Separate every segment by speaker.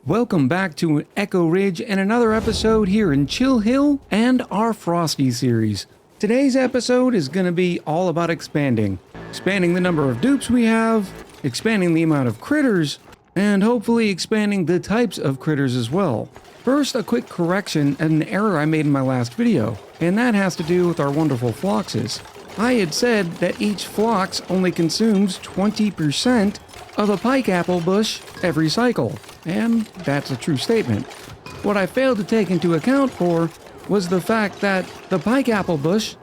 Speaker 1: Welcome back to Echo Ridge and another episode here in Chill Hill and our Frosty series. Today's episode is going to be all about expanding the number of dupes we have, expanding the amount of critters, and hopefully expanding the types of critters as well. First, a quick correction and an error I made in my last video, and that has to do with our wonderful phloxes. I had said that each phlox only consumes 20% of a pike apple bush every cycle, and that's a true statement. What I failed to take into account for was the fact that the pike apple bush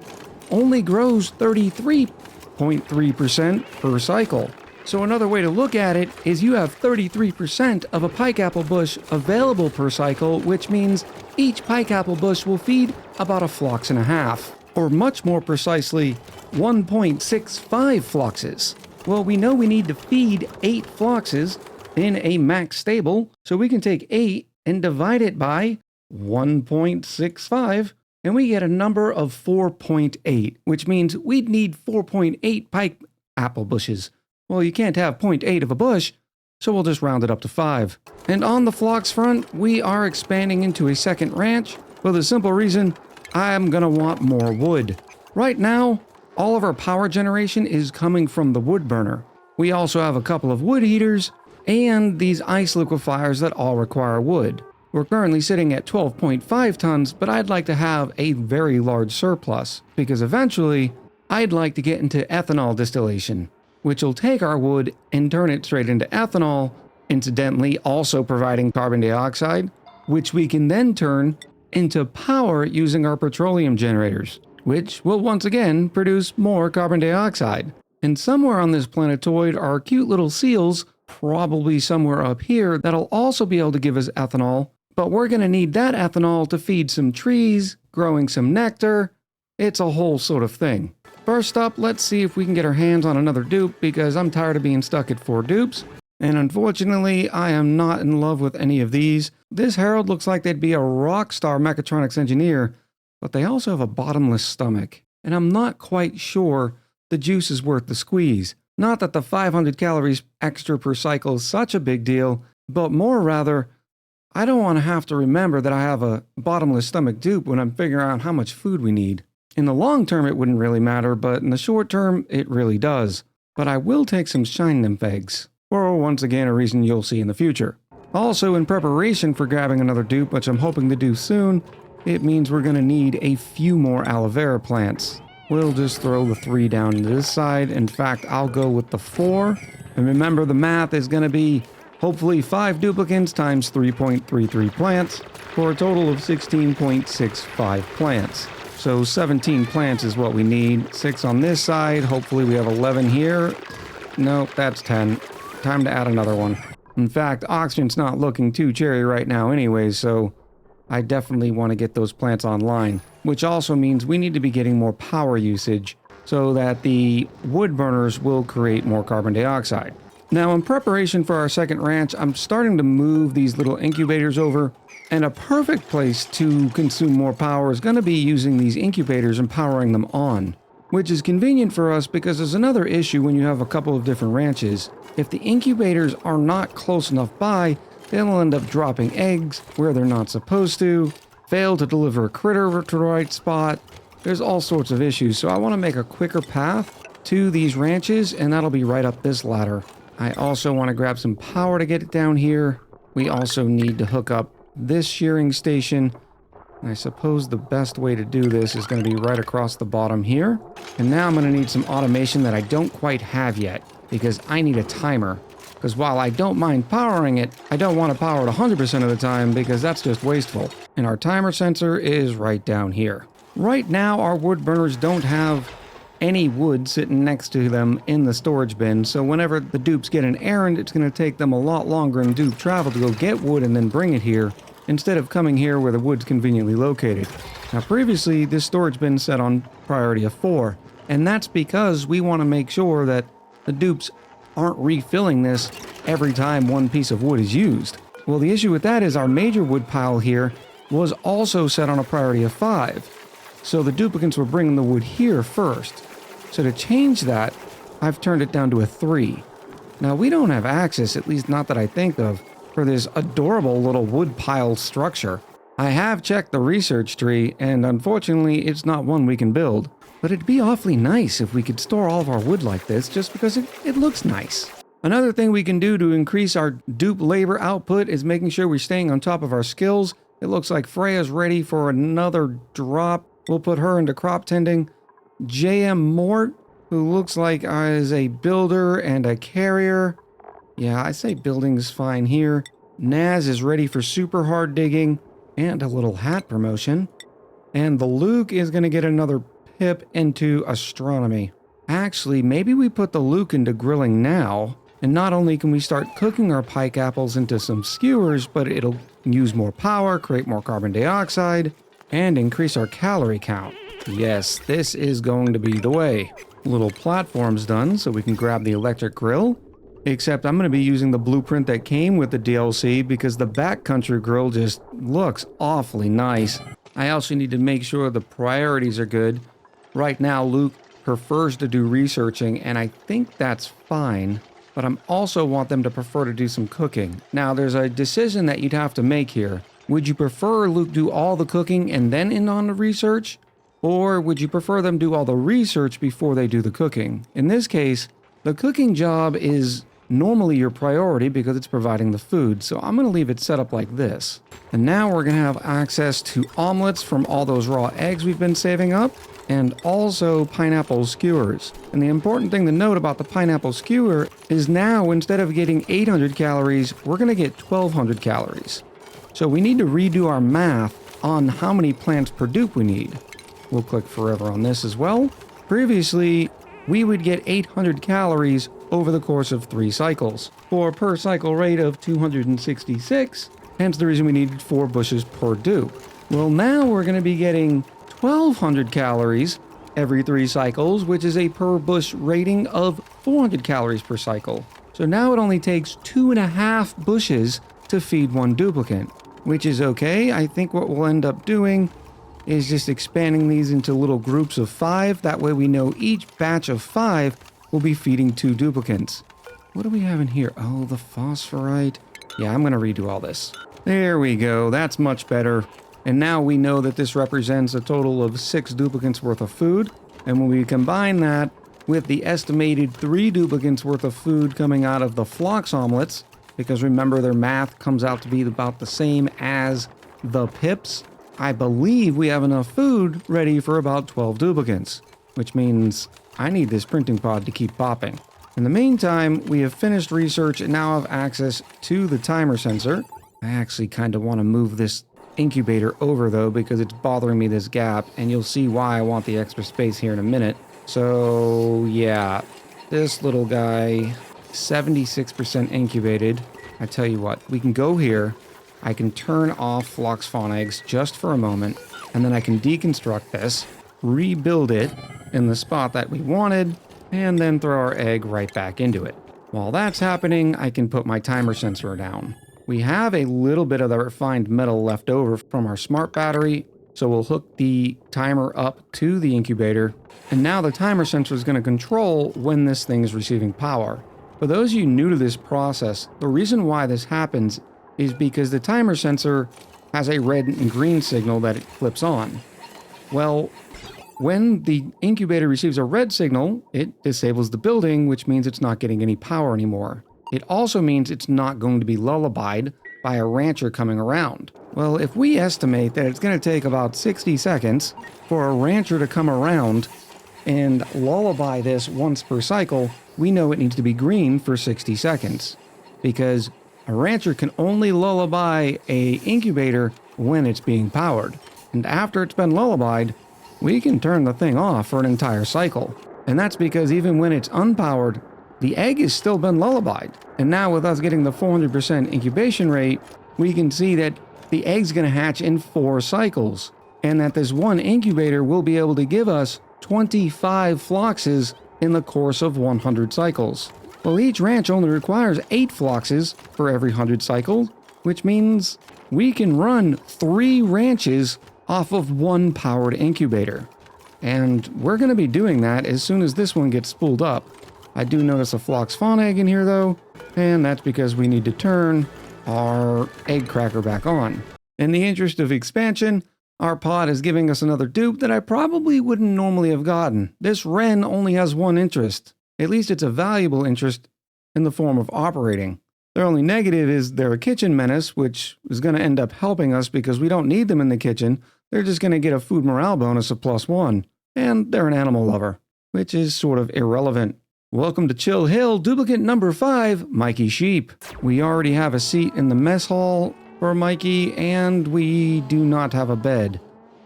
Speaker 1: only grows 33.3% per cycle. So another way to look at it is you have 33% of a pike apple bush available per cycle, which means each pike apple bush will feed about a phlox and a half, or much more precisely, 1.65 phloxes. Well, we know we need to feed 8 phloxes in a max stable, so we can take 8 and divide it by 1.65, and we get a number of 4.8, which means we'd need 4.8 pike apple bushes. Well, you can't have 0.8 of a bush, so we'll just round it up to 5. And on the phlox front, we are expanding into a second ranch for the simple reason I'm gonna want more wood. Right now, all of our power generation is coming from the wood burner. We also have a couple of wood heaters and these ice liquefiers that all require wood. We're currently sitting at 12.5 tons, but I'd like to have a very large surplus because eventually I'd like to get into ethanol distillation, which will take our wood and turn it straight into ethanol, incidentally also providing carbon dioxide, which we can then turn into power using our petroleum generators, which will once again produce more carbon dioxide. And somewhere on this planetoid are cute little seals, probably somewhere up here, that'll also be able to give us ethanol, but we're going to need that ethanol to feed some trees, growing some nectar. It's a whole sort of thing. First up, let's see if we can get our hands on another dupe, because I'm tired of being stuck at 4 dupes. And unfortunately, I am not in love with any of these. This Herald looks like they'd be a rock star mechatronics engineer, but they also have a bottomless stomach. And I'm not quite sure the juice is worth the squeeze. Not that the 500 calories extra per cycle is such a big deal, but more rather, I don't want to have to remember that I have a bottomless stomach dupe when I'm figuring out how much food we need. In the long term, it wouldn't really matter, but in the short term, it really does. But I will take some shine nymph eggs, for once again a reason you'll see in the future. Also, in preparation for grabbing another dupe, which I'm hoping to do soon, it means we're going to need a few more aloe vera plants. We'll just throw the 3 down to this side. In fact, I'll go with the 4. And remember, the math is going to be hopefully 5 duplicants times 3.33 plants for a total of 16.65 plants. So 17 plants is what we need. 6 on this side. Hopefully we have 11 here. Nope, that's 10. Time to add another one. In fact, oxygen's not looking too cherry right now anyways, so I definitely want to get those plants online, which also means we need to be getting more power usage so that the wood burners will create more carbon dioxide. Now, in preparation for our second ranch, I'm starting to move these little incubators over, and a perfect place to consume more power is going to be using these incubators and powering them on, which is convenient for us because there's another issue when you have a couple of different ranches. If the incubators are not close enough by, they'll end up dropping eggs where they're not supposed to, fail to deliver a critter to the right spot. There's all sorts of issues, so I want to make a quicker path to these ranches, and that'll be right up this ladder. I also want to grab some power to get it down here. We also need to hook up this shearing station. And I suppose the best way to do this is going to be right across the bottom here. And now I'm going to need some automation that I don't quite have yet, because I need a timer. Because while I don't mind powering it, I don't want to power it 100% of the time because that's just wasteful. And our timer sensor is right down here. Right now, our wood burners don't have any wood sitting next to them in the storage bin, so whenever the dupes get an errand, it's going to take them a lot longer in dupe travel to go get wood and then bring it here, instead of coming here where the wood's conveniently located. Now previously, this storage bin set on priority of 4, and that's because we want to make sure that the dupes aren't refilling this every time one piece of wood is used. Well, the issue with that is our major wood pile here was also set on a priority of 5. So the duplicants were bringing the wood here first. So to change that, I've turned it down to a 3. Now we don't have access, at least not that I think of, for this adorable little wood pile structure. I have checked the research tree, and unfortunately it's not one we can build. But it'd be awfully nice if we could store all of our wood like this, just because it looks nice. Another thing we can do to increase our dupe labor output is making sure we're staying on top of our skills. It looks like Freya's ready for another drop. We'll put her into crop tending. J.M. Mort, who looks like is a builder and a carrier. Yeah, I say building's fine here. Naz is ready for super hard digging and a little hat promotion. And the Luke is going to get another pip into astronomy. Actually, maybe we put the Luke into grilling now. And not only can we start cooking our pike apples into some skewers, but it'll use more power, create more carbon dioxide, and increase our calorie count. Yes, this is going to be the way. Little platform's done, so we can grab the electric grill. Except I'm going to be using the blueprint that came with the DLC because the backcountry grill just looks awfully nice. I also need to make sure the priorities are good. Right now, Luke prefers to do researching, and I think that's fine. But I also want them to prefer to do some cooking. Now, there's a decision that you'd have to make here. Would you prefer Luke do all the cooking and then in on the research? Or would you prefer them do all the research before they do the cooking? In this case, the cooking job is normally your priority because it's providing the food, so I'm going to leave it set up like this. And now we're going to have access to omelets from all those raw eggs we've been saving up, and also pineapple skewers. And the important thing to note about the pineapple skewer is now instead of getting 800 calories, we're going to get 1200 calories. So we need to redo our math on how many plants per dupe we need. We'll click forever on this as well. Previously, we would get 800 calories over the course of 3 cycles, for a per cycle rate of 266, hence the reason we needed 4 bushes per dupe. Well, now we're going to be getting 1200 calories every 3 cycles, which is a per bush rating of 400 calories per cycle. So now it only takes 2.5 bushes to feed 1 duplicant, which is okay. I think what we'll end up doing is just expanding these into little groups of 5. That way we know each batch of 5 will be feeding 2 duplicants. What do we have in here? Oh, the phosphorite. Yeah, I'm going to redo all this. There we go. That's much better. And now we know that this represents a total of 6 duplicants worth of food. And when we combine that with the estimated 3 duplicants worth of food coming out of the Phlox omelets, because remember their math comes out to be about the same as the pips, I believe we have enough food ready for about 12 duplicants, which means I need this printing pod to keep popping. In the meantime, we have finished research and now have access to the timer sensor. I actually kind of want to move this incubator over though because it's bothering me, this gap, and you'll see why I want the extra space here in a minute. So yeah, this little guy, 76% incubated. I tell you what, we can go here. I can turn off Phlox fawn eggs just for a moment, and then I can deconstruct this, rebuild it in the spot that we wanted, and then throw our egg right back into it. While that's happening, I can put my timer sensor down. We have a little bit of the refined metal left over from our smart battery, so we'll hook the timer up to the incubator, and now the timer sensor is going to control when this thing is receiving power. For those of you new to this process, the reason why this happens is because the timer sensor has a red and green signal that it flips on. Well, when the incubator receives a red signal, it disables the building, which means it's not getting any power anymore. It also means it's not going to be lullabied by a rancher coming around. Well, if we estimate that it's going to take about 60 seconds for a rancher to come around and lullaby this once per cycle, we know it needs to be green for 60 seconds. Because a rancher can only lullaby a incubator when it's being powered. And after it's been lullabied, we can turn the thing off for an entire cycle. And that's because even when it's unpowered, the egg has still been lullabied. And now with us getting the 400% incubation rate, we can see that the egg's going to hatch in 4 cycles. And that this one incubator will be able to give us 25 phloxes in the course of 100 cycles. Well, each ranch only requires 8 phloxes for every 100 cycles, which means we can run 3 ranches off of 1 powered incubator. And we're going to be doing that as soon as this one gets spooled up. I do notice a Phlox fawn egg in here though, and that's because we need to turn our egg cracker back on. In the interest of expansion, our pod is giving us another dupe that I probably wouldn't normally have gotten. This wren only has one interest. At least it's a valuable interest in the form of operating. Their only negative is they're a kitchen menace, which is going to end up helping us because we don't need them in the kitchen. They're just going to get a food morale bonus of +1. And they're an animal lover, which is sort of irrelevant. Welcome to Chill Hill, duplicant number 5, Mikey Sheep. We already have a seat in the mess hall for Mikey, and we do not have a bed.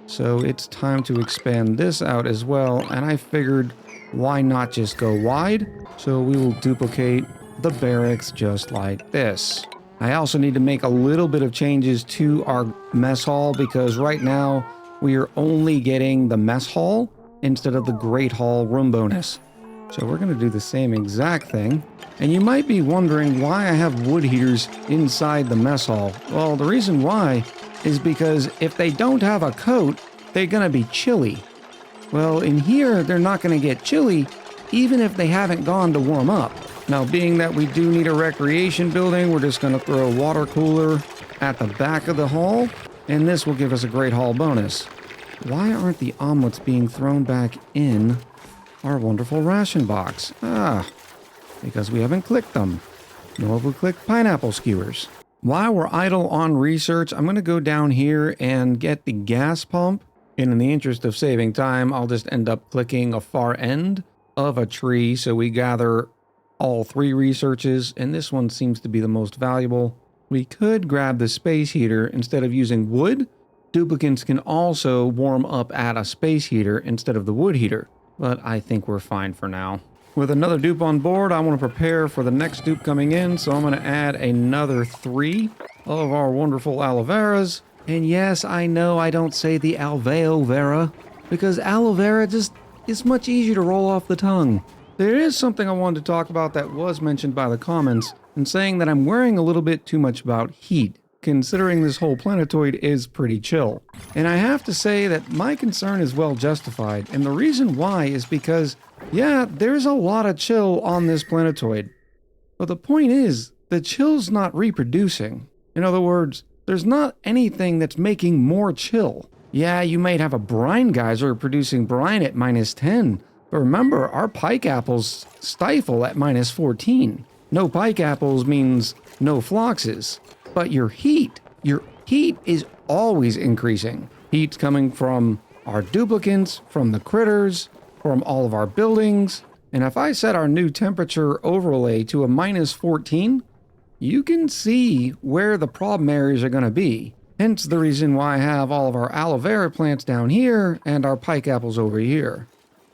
Speaker 1: So it's time to expand this out as well, and I figured why not just go wide? So we will duplicate the barracks just like this. I also need to make a little bit of changes to our mess hall because right now we are only getting the mess hall instead of the Great Hall room bonus. So we're going to do the same exact thing. And you might be wondering why I have wood heaters inside the mess hall. Well, the reason why is because if they don't have a coat, they're going to be chilly. Well, in here, they're not going to get chilly even if they haven't gone to warm up. Now, being that we do need a recreation building, we're just going to throw a water cooler at the back of the hall, and this will give us a Great Hall bonus. Why aren't the omelets being thrown back in our wonderful ration box? Because we haven't clicked them, nor have we clicked pineapple skewers. While we're idle on research, I'm going to go down here and get the gas pump, and in the interest of saving time, I'll just end up clicking a far end of a tree so we gather all 3 researches, and this one seems to be the most valuable. We could grab the space heater instead of using wood. Duplicants can also warm up at a space heater instead of the wood heater, but I think we're fine for now. With another dupe on board, I want to prepare for the next dupe coming in, so I'm going to add another 3 of our wonderful aloe veras. And yes, I know I don't say the alveo vera, because aloe vera just is much easier to roll off the tongue. There is something I wanted to talk about that was mentioned by the comments, and saying that I'm worrying a little bit too much about heat, considering this whole planetoid is pretty chill. And I have to say that my concern is well justified, and the reason why is because, yeah, there's a lot of chill on this planetoid. But the point is, the chill's not reproducing. In other words, there's not anything that's making more chill. Yeah, you might have a brine geyser producing brine at -10, but remember, our pike apples stifle at -14. No pike apples means no floxes. But your heat is always increasing. Heat's coming from our duplicants, from the critters, from all of our buildings. And if I set our new temperature overlay to a -14, you can see where the problem areas are going to be. Hence the reason why I have all of our aloe vera plants down here and our pike apples over here.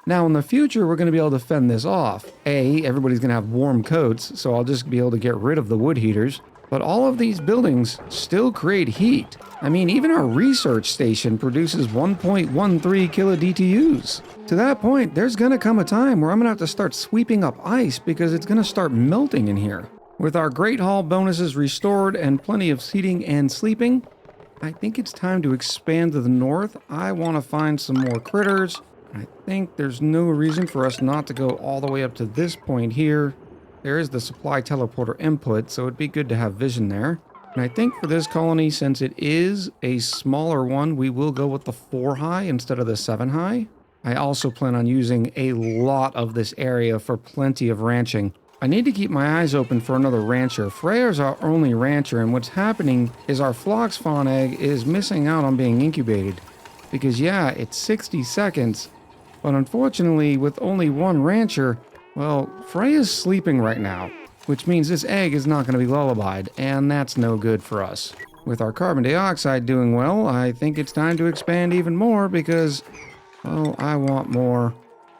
Speaker 1: Now, in the future, we're going to be able to fend this off. Everybody's going to have warm coats, so I'll just be able to get rid of the wood heaters. But all of these buildings still create heat. I mean, even our research station produces 1.13 kilodtus. To that point, there's going to come a time where I'm going to have to start sweeping up ice because it's going to start melting in here. With our Great Hall bonuses restored and plenty of seating and sleeping, I think it's time to expand to the north. I want to find some more critters. I think there's no reason for us not to go all the way up to this point here. There is the supply teleporter input, so it'd be good to have vision there. And I think for this colony, since it is a smaller one, we will go with the 4 high instead of the 7 high. I also plan on using a lot of this area for plenty of ranching. I need to keep my eyes open for another rancher. Freya's our only rancher, and what's happening is our Phlox Fawn egg is missing out on being incubated. Because yeah, it's 60 seconds, but unfortunately with only 1 rancher, well, Freya's sleeping right now, which means this egg is not going to be lullabied, and that's no good for us. With our carbon dioxide doing well, I think it's time to expand even more because, well, I want more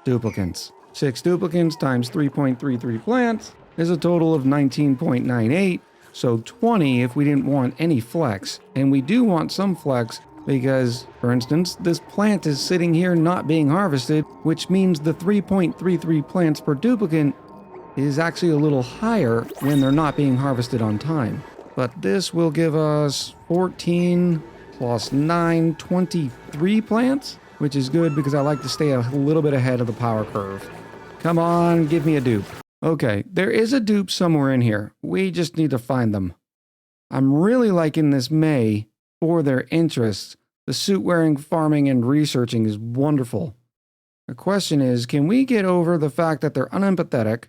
Speaker 1: duplicants. 6 duplicants times 3.33 plants is a total of 19.98, so 20 if we didn't want any flex. And we do want some flex because, for instance, this plant is sitting here not being harvested, which means the 3.33 plants per duplicant is actually a little higher when they're not being harvested on time. But this will give us 14 plus 9, 23 plants, which is good because I like to stay a little bit ahead of the power curve. Come on, give me a dupe. Okay, there is a dupe somewhere in here. We just need to find them. I'm really liking this May for their interests. The suit wearing, farming, and researching is wonderful. The question is, can we get over the fact that they're unempathetic?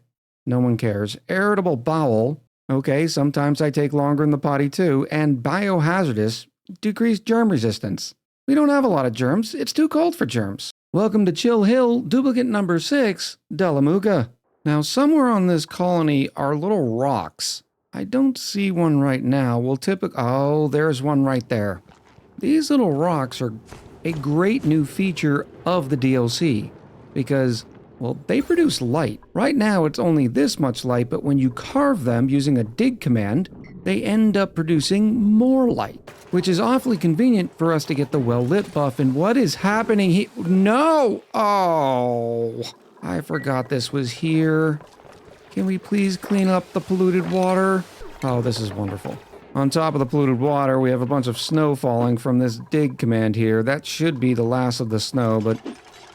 Speaker 1: No one cares. Irritable bowel. Okay, sometimes I take longer in the potty too. And biohazardous. Decreased germ resistance. We don't have a lot of germs. It's too cold for germs. Welcome to Chill Hill, duplicate number 6, Delamuga. Now, somewhere on this colony are little rocks. I don't see one right now. Oh, there's one right there. These little rocks are a great new feature of the DLC because, well, they produce light. Right now, it's only this much light, but when you carve them using a dig command, they end up producing more light, which is awfully convenient for us to get the well-lit buff. And what is happening here? No! Oh, I forgot this was here. Can we please clean up the polluted water? Oh, this is wonderful. On top of the polluted water, we have a bunch of snow falling from this dig command here. That should be the last of the snow, but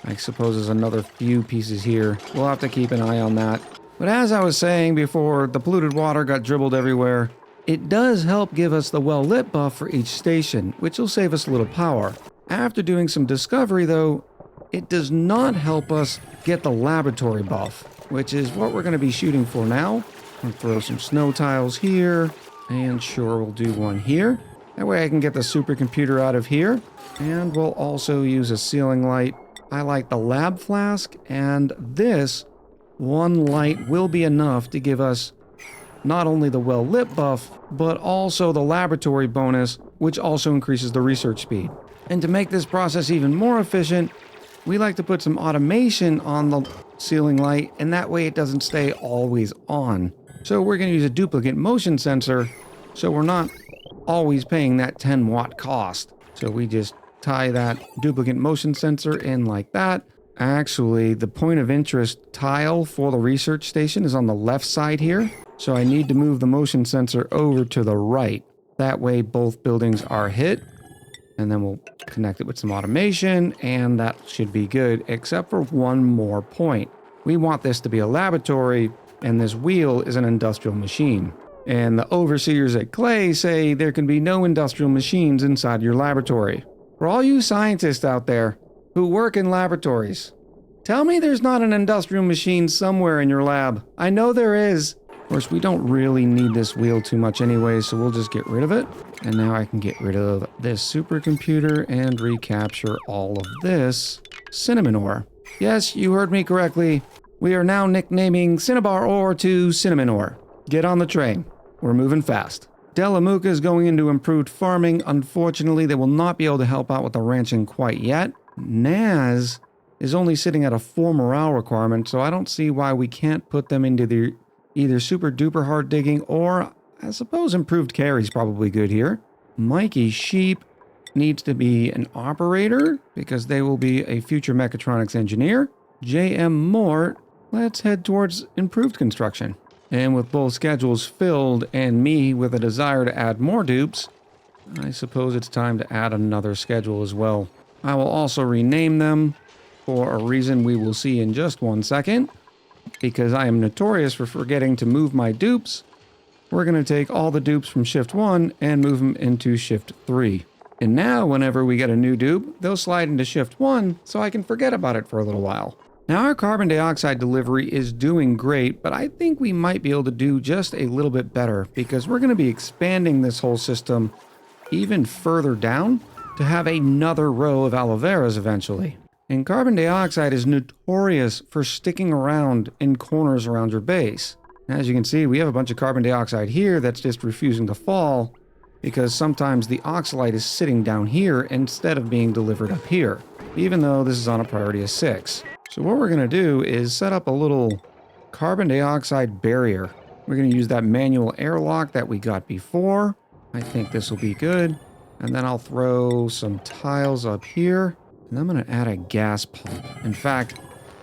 Speaker 1: I suppose there's another few pieces here. We'll have to keep an eye on that. But as I was saying before, the polluted water got dribbled everywhere. It does help give us the well-lit buff for each station, which will save us a little power. After doing some discovery, though, it does not help us get the laboratory buff, which is what we're going to be shooting for now. I'll throw some snow tiles here, and sure, we'll do one here. That way I can get the supercomputer out of here, and we'll also use a ceiling light. I like the lab flask, and this one light will be enough to give us not only the well-lit buff, but also the laboratory bonus, which also increases the research speed. And to make this process even more efficient, we like to put some automation on the ceiling light, and that way it doesn't stay always on. So we're going to use a duplicate motion sensor, so we're not always paying that 10-watt cost. So we just tie that duplicate motion sensor in like that. Actually, the point of interest tile for the research station is on the left side here. So I need to move the motion sensor over to the right. That way both buildings are hit. And then we'll connect it with some automation, and that should be good, except for one more point. We want this to be a laboratory, and this wheel is an industrial machine. And the overseers at Clay say there can be no industrial machines inside your laboratory. For all you scientists out there who work in laboratories, tell me there's not an industrial machine somewhere in your lab. I know there is. Of course, we don't really need this wheel too much anyway, so we'll just get rid of it. And now I can get rid of this supercomputer and recapture all of this cinnamon ore. Yes, you heard me correctly. We are now nicknaming Cinnabar ore to cinnamon ore. Get on the train. We're moving fast. Delamuga is going into improved farming. Unfortunately, they will not be able to help out with the ranching quite yet. Naz is only sitting at a 4 morale requirement, so I don't see why we can't put them into the either super duper hard digging or I suppose improved carry's probably good here. Mikey Sheep needs to be an operator because they will be a future mechatronics engineer. J.M. Mort, let's head towards improved construction. And with both schedules filled and me with a desire to add more dupes, I suppose it's time to add another schedule as well. I will also rename them for a reason we will see in just one second. Because I am notorious for forgetting to move my dupes, we're going to take all the dupes from shift 1 and move them into shift 3. And now whenever we get a new dupe, they'll slide into shift 1 so I can forget about it for a little while. Now our carbon dioxide delivery is doing great, but I think we might be able to do just a little bit better because we're going to be expanding this whole system even further down to have another row of aloe veras eventually. And carbon dioxide is notorious for sticking around in corners around your base. As you can see, we have a bunch of carbon dioxide here that's just refusing to fall because sometimes the oxalite is sitting down here instead of being delivered up here, even though this is on a priority of 6. So what we're going to do is set up a little carbon dioxide barrier. We're going to use that manual airlock that we got before. I think this will be good. And then I'll throw some tiles up here. And I'm going to add a gas pump. In fact,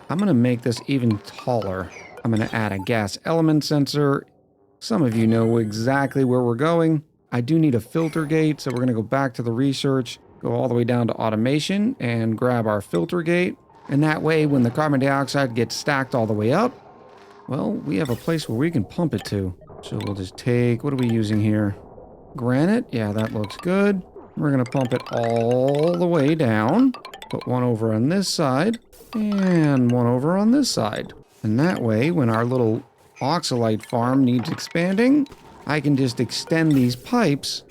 Speaker 1: I'm going to make this even taller. I'm going to add a gas element sensor. Some of you know exactly where we're going. I do need a filter gate, so we're going to go back to the research, go all the way down to automation, and grab our filter gate. And that way, when the carbon dioxide gets stacked all the way up, well, we have a place where we can pump it to. So we'll just take, what are we using here? Granite, yeah, that looks good. We're going to pump it all the way down. Put one over on this side and one over on this side. And that way, when our little oxalite farm needs expanding, I can just extend these pipes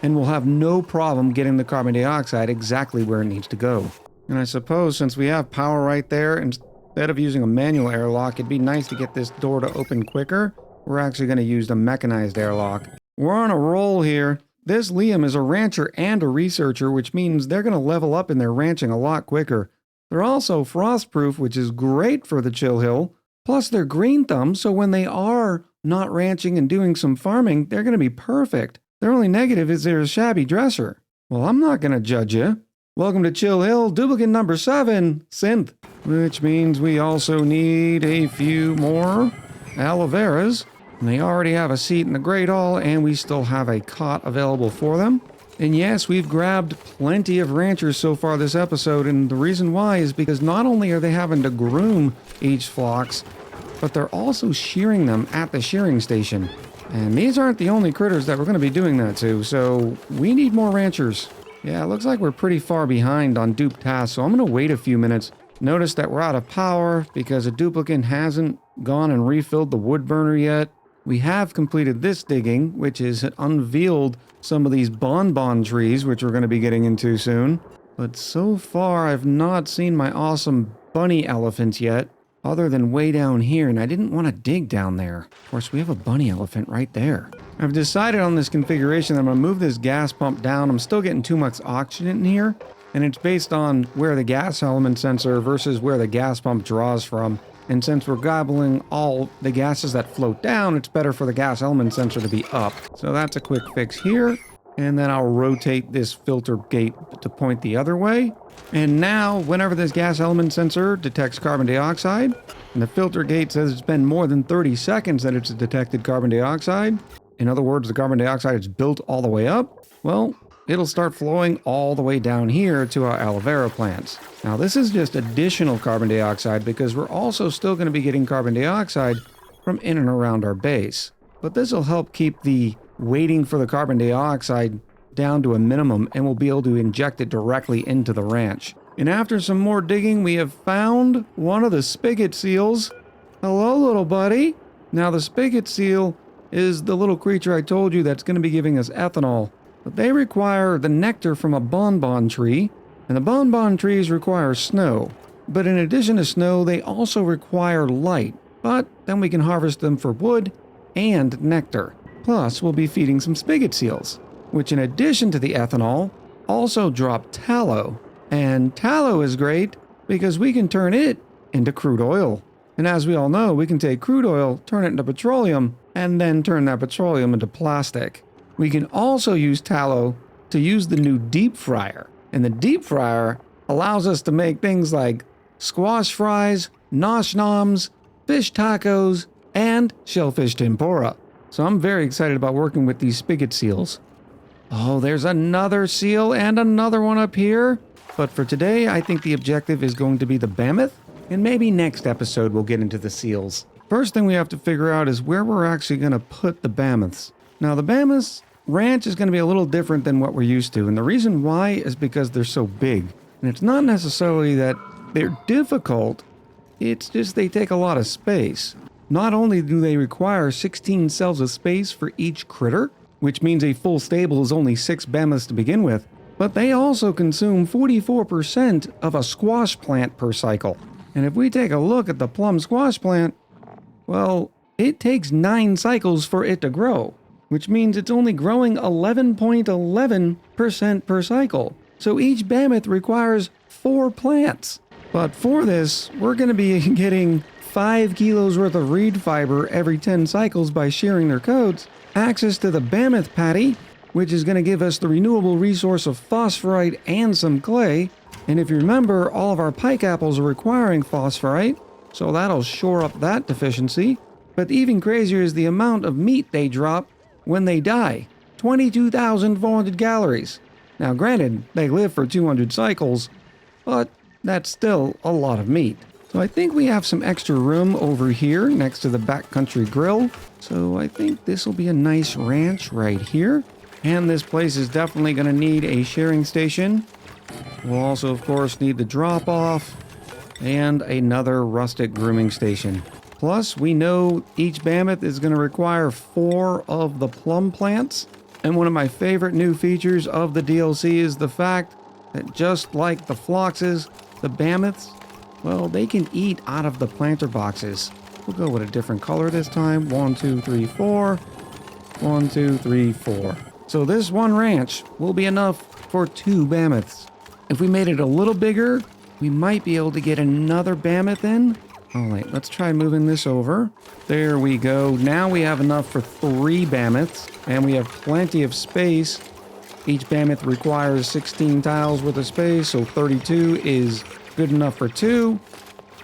Speaker 1: and we'll have no problem getting the carbon dioxide exactly where it needs to go. And I suppose since we have power right there, instead of using a manual airlock, it'd be nice to get this door to open quicker. We're actually going to use the mechanized airlock. We're on a roll here. This Liam is a rancher and a researcher, which means they're going to level up in their ranching a lot quicker. They're also frost-proof, which is great for the chill hill. Plus, they're green thumb, so when they are not ranching and doing some farming, they're going to be perfect. Their only negative is they're a shabby dresser. Well, I'm not going to judge you. Welcome to Chill Hill, duplicate number 7, synth. Which means we also need a few more aloe veras. And they already have a seat in the Great Hall, and we still have a cot available for them. And yes, we've grabbed plenty of ranchers so far this episode, and the reason why is because not only are they having to groom each flocks, but they're also shearing them at the shearing station. And these aren't the only critters that we're going to be doing that to, so we need more ranchers. Yeah, it looks like we're pretty far behind on dupe tasks, so I'm going to wait a few minutes. Notice that we're out of power because a duplicant hasn't gone and refilled the wood burner yet. We have completed this digging, which has unveiled some of these bonbon trees, which we're going to be getting into soon. But so far, I've not seen my awesome bunny elephants yet, other than way down here, and I didn't want to dig down there. Of course, we have a bunny elephant right there. I've decided on this configuration that I'm going to move this gas pump down. I'm still getting too much oxygen in here, and it's based on where the gas element sensor versus where the gas pump draws from. And since we're gobbling all the gases that float down, it's better for the gas element sensor to be up. So that's a quick fix here. And then I'll rotate this filter gate to point the other way. And now, whenever this gas element sensor detects carbon dioxide, and the filter gate says it's been more than 30 seconds that it's detected carbon dioxide, in other words, the carbon dioxide is built all the way up, well, it'll start flowing all the way down here to our aloe vera plants. Now, this is just additional carbon dioxide because we're also still going to be getting carbon dioxide from in and around our base. But this will help keep the waiting for the carbon dioxide down to a minimum, and we'll be able to inject it directly into the ranch. And after some more digging, we have found one of the spigot seals. Hello, little buddy. Now, the spigot seal is the little creature I told you that's going to be giving us ethanol. But they require the nectar from a bonbon tree, and the bonbon trees require snow. But in addition to snow, they also require light. But then we can harvest them for wood and nectar. Plus, we'll be feeding some spigot seals, which in addition to the ethanol, also drop tallow. And tallow is great because we can turn it into crude oil. And as we all know, we can take crude oil, turn it into petroleum, and then turn that petroleum into plastic. We can also use tallow to use the new deep fryer. And the deep fryer allows us to make things like squash fries, nosh noms, fish tacos, and shellfish tempura. So I'm very excited about working with these spigot seals. Oh, there's another seal and another one up here. But for today, I think the objective is going to be the Bammoth, and maybe next episode we'll get into the seals. First thing we have to figure out is where we're actually going to put the Bammoths. Now, the Bammoths ranch is going to be a little different than what we're used to, and the reason why is because they're so big. And it's not necessarily that they're difficult, it's just they take a lot of space. Not only do they require 16 cells of space for each critter, which means a full stable is only 6 Bammoths to begin with, but they also consume 44% of a squash plant per cycle. And if we take a look at the plum squash plant, well, it takes 9 cycles for it to grow, which means it's only growing 11.11% per cycle. So each Bammoth requires 4 plants. But for this, we're going to be getting 5 kilos worth of reed fiber every 10 cycles by shearing their coats, access to the Bammoth patty, which is going to give us the renewable resource of phosphorite and some clay. And if you remember, all of our pike apples are requiring phosphorite, so that'll shore up that deficiency. But even crazier is the amount of meat they drop when they die. 22,400 calories. Now granted, they live for 200 cycles, but that's still a lot of meat. So I think we have some extra room over here next to the backcountry grill. So I think this will be a nice ranch right here. And this place is definitely going to need a shearing station. We'll also, of course, need the drop-off and another rustic grooming station. Plus, we know each Bammoth is going to require 4 of the plum plants. And one of my favorite new features of the DLC is the fact that just like the Phloxes, the Bammoths, well, they can eat out of the planter boxes. We'll go with a different color this time. 1, 2, 3, 4. 1, 2, 3, 4. So this one ranch will be enough for 2 Bammoths. If we made it a little bigger, we might be able to get another Bammoth in. All right, let's try moving this over. There we go. Now we have enough for 3 Bammoths, and we have plenty of space. Each Bammoth requires 16 tiles worth of space, so 32 is good enough for 2,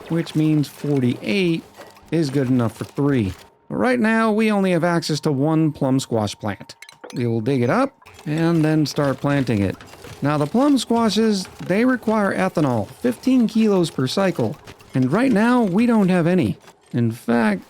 Speaker 1: which means 48 is good enough for 3. But right now, we only have access to 1 plum squash plant. We will dig it up and then start planting it. Now, the plum squashes, they require ethanol, 15 kilos per cycle. And right now, we don't have any. In fact,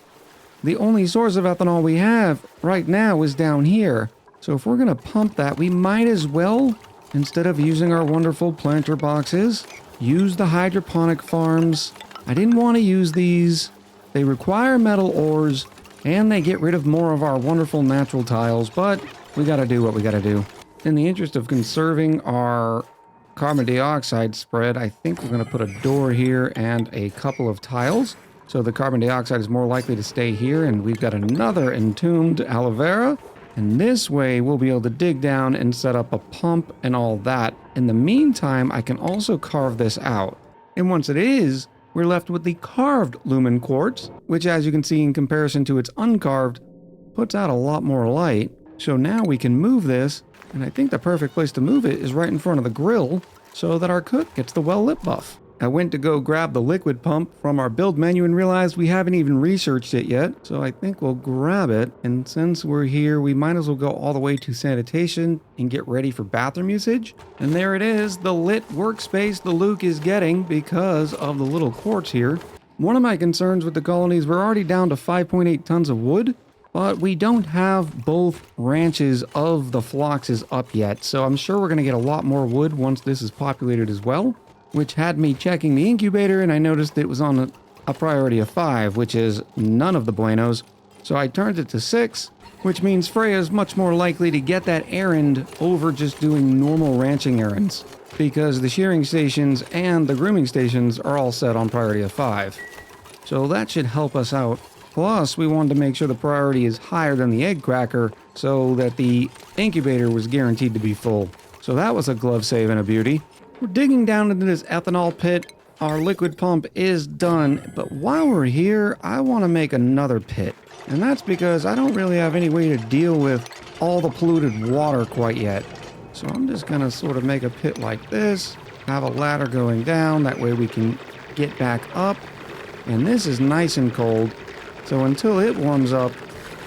Speaker 1: the only source of ethanol we have right now is down here. So if we're going to pump that, we might as well, instead of using our wonderful planter boxes, use the hydroponic farms. I didn't want to use these. They require metal ores, and they get rid of more of our wonderful natural tiles, but we got to do what we got to do. In the interest of conserving our carbon dioxide spread, I think we're going to put a door here and a couple of tiles. So the carbon dioxide is more likely to stay here, and we've got another entombed aloe vera. And this way we'll be able to dig down and set up a pump and all that. In the meantime, I can also carve this out. And once it is, we're left with the carved lumen quartz, which, as you can see in comparison to its uncarved, puts out a lot more light. So now we can move this. And I think the perfect place to move it is right in front of the grill so that our cook gets the well-lit buff. I went to go grab the liquid pump from our build menu and realized we haven't even researched it yet. So I think we'll grab it. And since we're here, we might as well go all the way to sanitation and get ready for bathroom usage. And there it is, the lit workspace the Luke is getting because of the little quartz here. One of my concerns with the colonies, we're already down to 5.8 tons of wood. But we don't have both ranches of the Phloxes up yet, so I'm sure we're going to get a lot more wood once this is populated as well, which had me checking the incubator, and I noticed it was on a priority of 5, which is none of the buenos. So I turned it to 6, which means Freya's much more likely to get that errand over just doing normal ranching errands, because the shearing stations and the grooming stations are all set on priority of 5. So that should help us out. Plus, we wanted to make sure the priority is higher than the egg cracker so that the incubator was guaranteed to be full. So that was a glove save and a beauty. We're digging down into this ethanol pit. Our liquid pump is done, but while we're here, I want to make another pit. And that's because I don't really have any way to deal with all the polluted water quite yet. So I'm just going to sort of make a pit like this, have a ladder going down, that way we can get back up. And this is nice and cold. So until it warms up,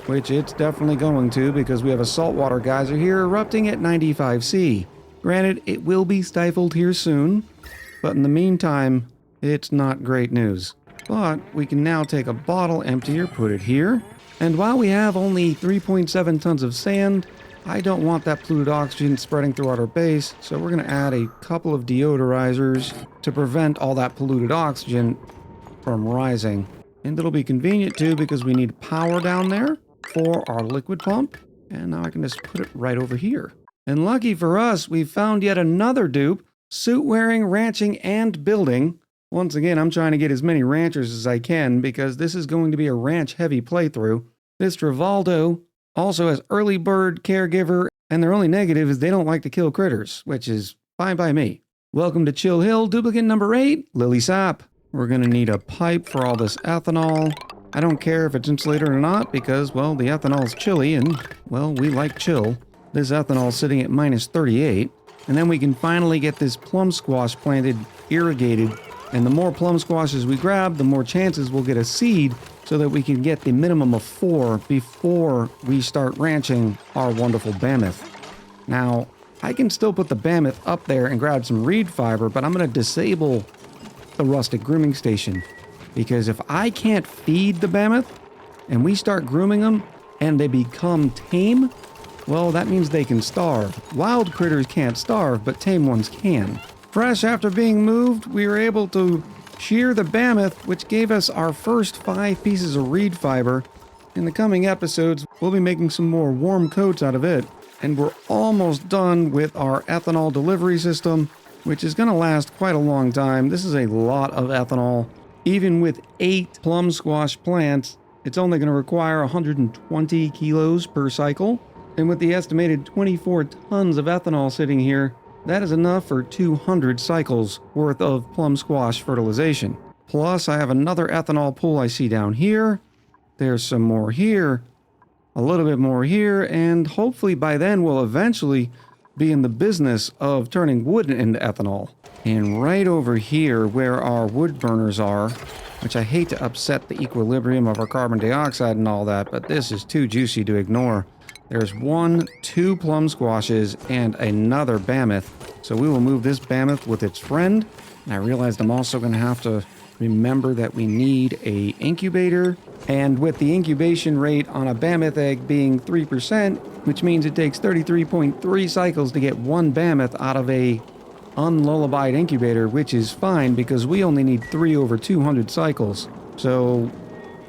Speaker 1: which it's definitely going to because we have a saltwater geyser here erupting at 95°C. Granted, it will be stifled here soon, but in the meantime, it's not great news. But we can now take a bottle emptier, put it here, and while we have only 3.7 tons of sand, I don't want that polluted oxygen spreading throughout our base, so we're going to add a couple of deodorizers to prevent all that polluted oxygen from rising. And it'll be convenient too because we need power down there for our liquid pump. And now I can just put it right over here. And lucky for us, we found yet another dupe, suit wearing, ranching, and building. Once again, I'm trying to get as many ranchers as I can because this is going to be a ranch heavy playthrough. This Travaldo also has early bird, caregiver, and their only negative is they don't like to kill critters, which is fine by me. Welcome to Chill Hill, duplicant number 8, Lily Sap. We're going to need a pipe for all this ethanol. I don't care if it's insulated or not because, well, the ethanol's chilly and, well, we like chill. This ethanol's sitting at -38. And then we can finally get this plum squash planted, irrigated. And the more plum squashes we grab, the more chances we'll get a seed so that we can get the minimum of 4 before we start ranching our wonderful Bammoth. Now, I can still put the Bammoth up there and grab some reed fiber, but I'm going to disable the rustic grooming station. Because if I can't feed the Bammoth and we start grooming them and they become tame, well, that means they can starve. Wild critters can't starve, but tame ones can. Fresh after being moved, we were able to shear the Bammoth, which gave us our first 5 pieces of reed fiber. In the coming episodes, we'll be making some more warm coats out of it. And we're almost done with our ethanol delivery system, which is going to last quite a long time. This is a lot of ethanol. Even with 8 plum squash plants, it's only going to require 120 kilos per cycle. And with the estimated 24 tons of ethanol sitting here, that is enough for 200 cycles worth of plum squash fertilization. Plus, I have another ethanol pool I see down here. There's some more here, a little bit more here, and hopefully by then we'll eventually be in the business of turning wood into ethanol. And right over here where our wood burners are, which I hate to upset the equilibrium of our carbon dioxide and all that, but this is too juicy to ignore. There's 2 plum squashes and another Bammoth. So we will move this Bammoth with its friend. And I realized I'm also going to have to remember that we need a incubator. And with the incubation rate on a Bammoth egg being 3%, which means it takes 33.3 cycles to get 1 Bammoth out of a unlullabied incubator, which is fine because we only need 3 over 200 cycles. So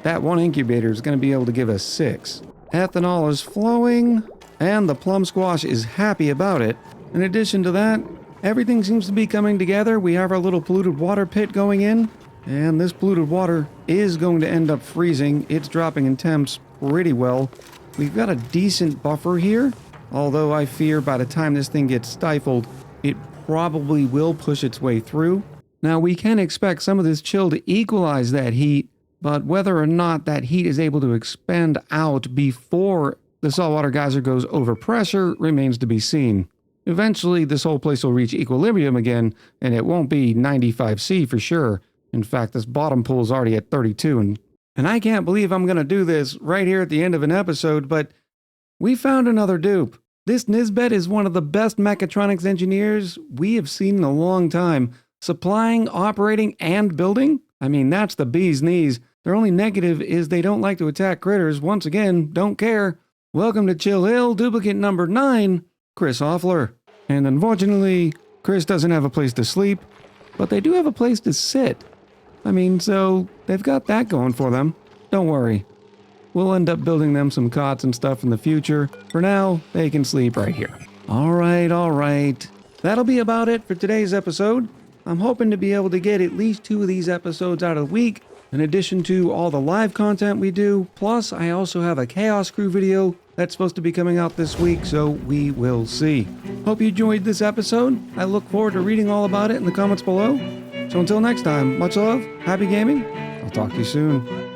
Speaker 1: that 1 incubator is going to be able to give us 6. Ethanol is flowing, and the plum squash is happy about it. In addition to that, everything seems to be coming together. We have our little polluted water pit going in, and this polluted water is going to end up freezing. It's dropping in temps pretty well. We've got a decent buffer here, although I fear by the time this thing gets stifled, it probably will push its way through. Now, we can expect some of this chill to equalize that heat, but whether or not that heat is able to expand out before the saltwater geyser goes over pressure remains to be seen. Eventually, this whole place will reach equilibrium again, and it won't be 95°C for sure. In fact, this bottom pool is already at 32, and I can't believe I'm going to do this right here at the end of an episode, but we found another dupe. This Nisbet is one of the best mechatronics engineers we have seen in a long time. Supplying, operating, and building? I mean, that's the bee's knees. Their only negative is they don't like to attack critters. Once again, don't care. Welcome to Chill Hill, duplicate number 9, Chris Hoffler. And unfortunately, Chris doesn't have a place to sleep, but they do have a place to sit. I mean, so they've got that going for them. Don't worry. We'll end up building them some cots and stuff in the future. For now, they can sleep right here. All right. That'll be about it for today's episode. I'm hoping to be able to get at least 2 of these episodes out a week, in addition to all the live content we do. Plus, I also have a Chaos Crew video that's supposed to be coming out this week, so we will see. Hope you enjoyed this episode. I look forward to reading all about it in the comments below. So until next time, much love, happy gaming. I'll talk to you soon.